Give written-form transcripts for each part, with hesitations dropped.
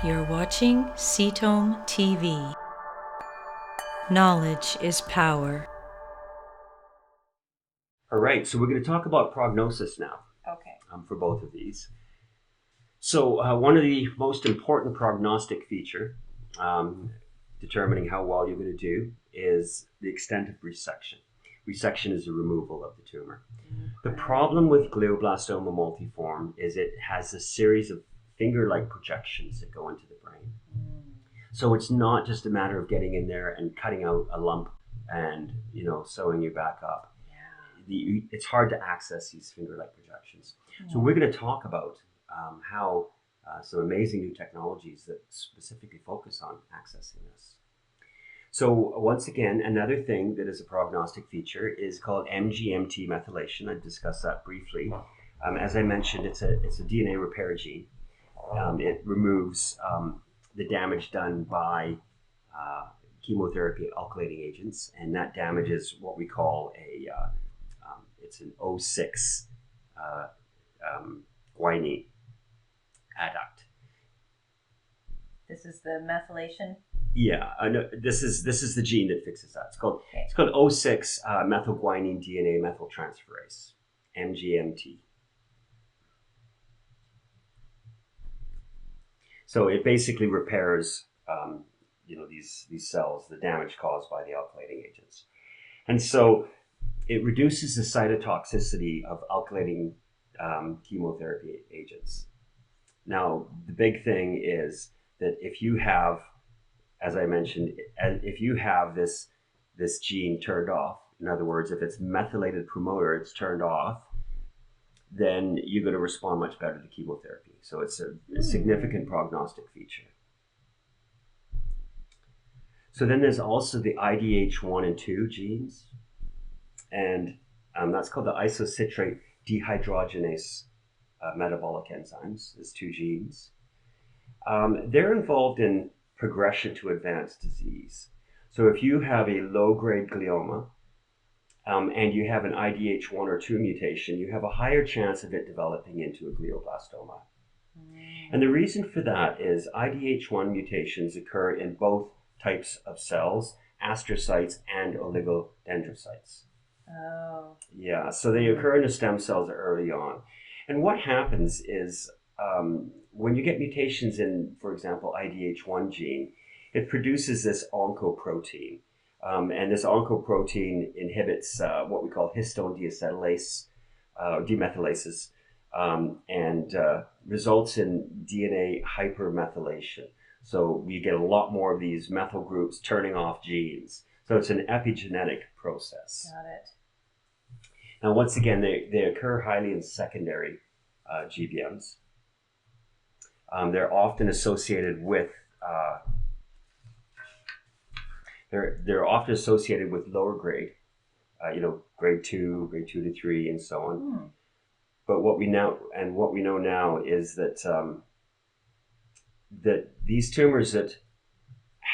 You're watching CTOM TV. Knowledge is power. All right, so we're going to talk about prognosis now. Okay. For both of these. So one of the most important prognostic feature, determining how well you're going to do, is the extent of resection. Resection is the removal of the tumor. The problem with glioblastoma multiforme is it has a series of finger-like projections that go into the brain. So it's not just a matter of getting in there and cutting out a lump and, sewing you back up. It's hard to access these finger-like projections. So we're going to talk about how some amazing new technologies that specifically focus on accessing this. So once again, another thing that is a prognostic feature is called MGMT methylation. I discussed that briefly. As I mentioned, it's a DNA repair gene. It removes the damage done by chemotherapy alkylating agents, and that damage is what we call it's an O6 guanine adduct. This is the methylation. Yeah, this is the gene that fixes that. It's called O6 methylguanine DNA methyltransferase, MGMT. So it basically repairs, these cells, the damage caused by the alkylating agents, and so it reduces the cytotoxicity of alkylating chemotherapy agents. Now, the big thing is that if you have, as I mentioned, if you have this gene turned off, in other words, if it's methylated promoter, it's turned off, then you're going to respond much better to chemotherapy. So it's a significant prognostic feature. So then there's also the IDH1 and 2 genes, and that's called the isocitrate dehydrogenase metabolic enzymes. There's 2 genes. They're involved in progression to advanced disease. So if you have a low-grade glioma and you have an IDH1 or 2 mutation, you have a higher chance of it developing into a glioblastoma. And the reason for that is IDH1 mutations occur in both types of cells, astrocytes and oligodendrocytes. Oh. Yeah, so they occur in the stem cells early on. And what happens is when you get mutations in, for example, IDH1 gene, it produces this oncoprotein. And this oncoprotein inhibits what we call histone deacetylase, demethylases, and results in DNA hypermethylation. So you get a lot more of these methyl groups turning off genes. So it's an epigenetic process. Got it. Now, once again, they occur highly in secondary GBMs. They're often associated with lower grade, grade 2, grade 2 to 3, and so on. But what we know now is that that these tumors that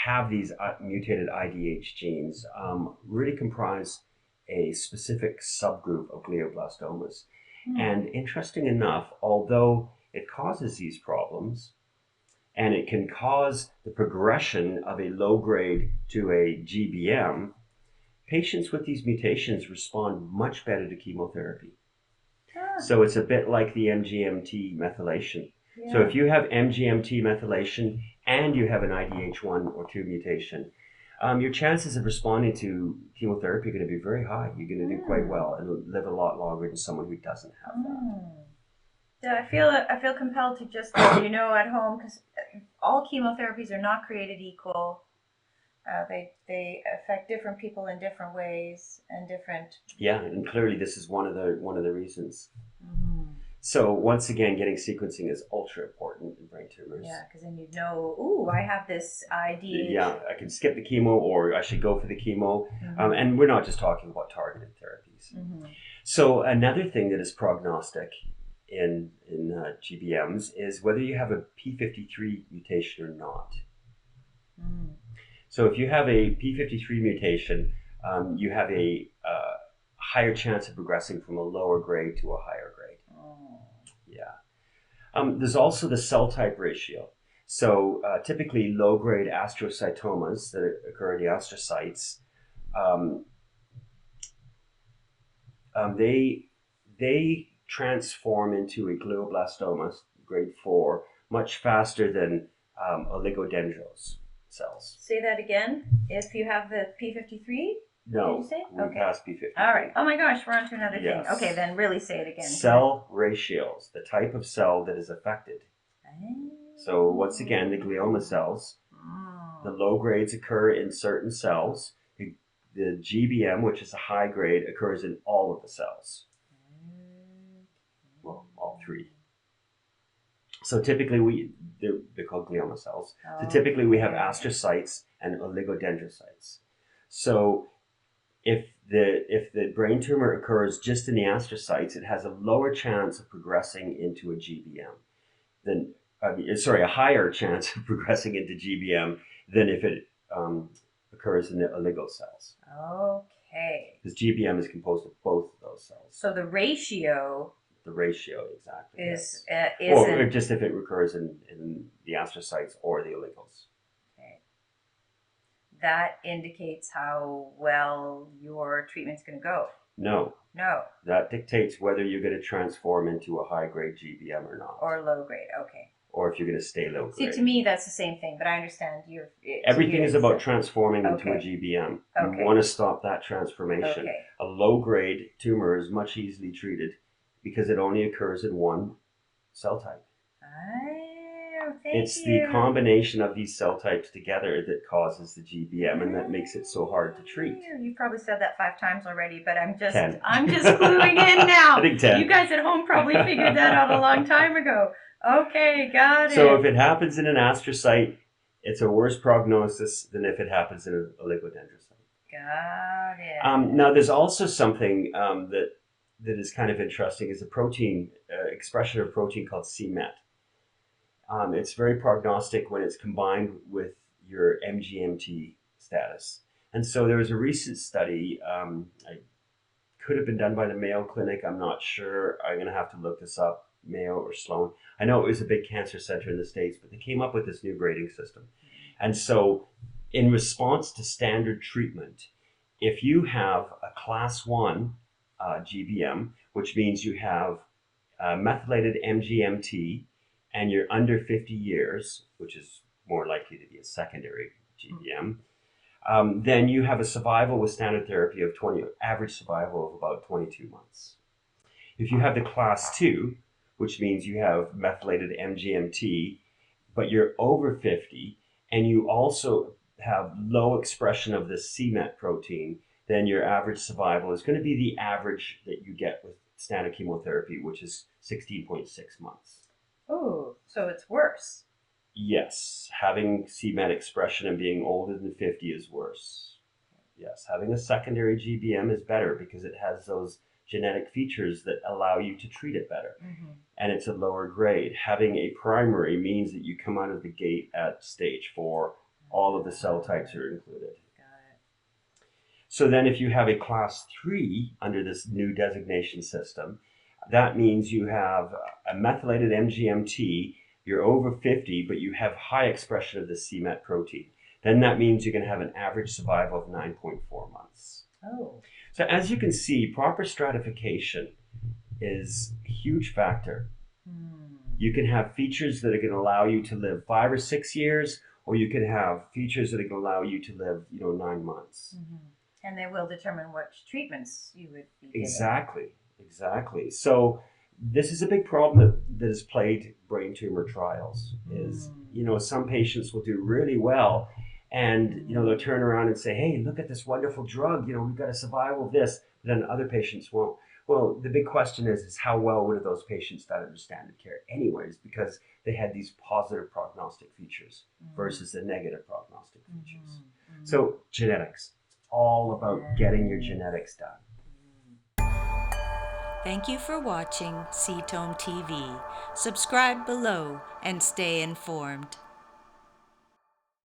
have these mutated IDH genes really comprise a specific subgroup of glioblastomas. And interesting enough, although it causes these problems and it can cause the progression of a low grade to a GBM, patients with these mutations respond much better to chemotherapy. So it's a bit like the MGMT methylation. Yeah. So if you have MGMT methylation and you have an IDH1 or 2 mutation, your chances of responding to chemotherapy are going to be very high. You're going to do quite well and live a lot longer than someone who doesn't have that. Yeah, I feel compelled to just let you know at home, because all chemotherapies are not created equal. They affect different people in different ways and different. Yeah, and clearly this is one of the reasons. So once again, getting sequencing is ultra important in brain tumors. Yeah, because then you'd know, I have this IDH. Yeah, I can skip the chemo, or I should go for the chemo. And we're not just talking about targeted therapies. So another thing that is prognostic in GBMs is whether you have a P53 mutation or not. So if you have a P53 mutation, you have a higher chance of progressing from a lower grade to a higher grade. Yeah. There's also the cell type ratio. So typically low-grade astrocytomas that occur in the astrocytes, um, they transform into a glioblastoma, grade 4, much faster than oligodendros cells. Say that again. If you have the P53, No, did you say? we Okay. passed P53. All right. Oh my gosh, we're on to another Yes. thing. Okay, then really say it again. Cell ratios, the type of cell that is affected. So once again, the glioma cells, the low grades occur in certain cells. The GBM, which is a high grade, occurs in all of the cells. Well, all three. So typically they're called glioma cells. So typically we have astrocytes and oligodendrocytes. So if the brain tumor occurs just in the astrocytes, it has a lower chance of progressing into a GBM than, a higher chance of progressing into GBM than if it occurs in the oligo cells. Okay. Because GBM is composed of both of those cells. So the ratio. The ratio, exactly. Is or just if it occurs in the astrocytes or the oligos. Okay. That indicates how well your treatment's going to go. No. No. That dictates whether you're going to transform into a high-grade GBM or not. Or low grade, okay. Or if you're going to stay low grade. See, to me, that's the same thing, but I understand everything is about transforming into a Okay. GBM. Okay. You want to stop that transformation. Okay. A low-grade tumor is much easily treated because it only occurs in one cell type. It's the combination of these cell types together that causes the GBM, and that makes it so hard to treat. You've probably said that 5 times already, but I'm just 10. cluing in now. I think 10. You guys at home probably figured that out a long time ago. Okay, got it. So if it happens in an astrocyte, it's a worse prognosis than if it happens in an oligodendrocyte. Got it. Now, there's also something that is kind of interesting, is a protein, expression of a protein called c-Met. It's very prognostic when it's combined with your MGMT status. And so there was a recent study, it could have been done by the Mayo Clinic, I'm not sure, I'm going to have to look this up, Mayo or Sloan. I know it was a big cancer center in the States, but they came up with this new grading system. And so in response to standard treatment, if you have a class 1 GBM, which means you have methylated MGMT, and you're under 50 years, which is more likely to be a secondary GBM, then you have a survival with standard therapy of average survival of about 22 months. If you have the class 2, which means you have methylated MGMT, but you're over 50, and you also have low expression of the c-Met protein, then your average survival is going to be the average that you get with standard chemotherapy, which is 16.6 months. Oh, so it's worse. Yes, having c-Met expression and being older than 50 is worse. Yes, having a secondary GBM is better because it has those genetic features that allow you to treat it better. Mm-hmm. And it's a lower grade. Having a primary means that you come out of the gate at stage 4. All of the cell types are included. Got it. So then if you have a class 3 under this new designation system, that means you have a methylated MGMT, you're over 50, but you have high expression of the c-Met protein. Then that means you're going to have an average survival of 9.4 months. Oh. So as you can see, proper stratification is a huge factor. You can have features that are going to allow you to live 5 or 6 years, or you can have features that are going to allow you to live, 9 months. Mm-hmm. And they will determine which treatments you would be given. Exactly. So this is a big problem that has plagued brain tumor trials. Is some patients will do really well, and they'll turn around and say, "Hey, look at this wonderful drug. We've got a survival of this." But then other patients won't. Well, the big question is how well would those patients done under standard care, anyways, because they had these positive prognostic features versus the negative prognostic features. So genetics, it's all about getting your genetics done. Thank you for watching Cetome TV. Subscribe below and stay informed.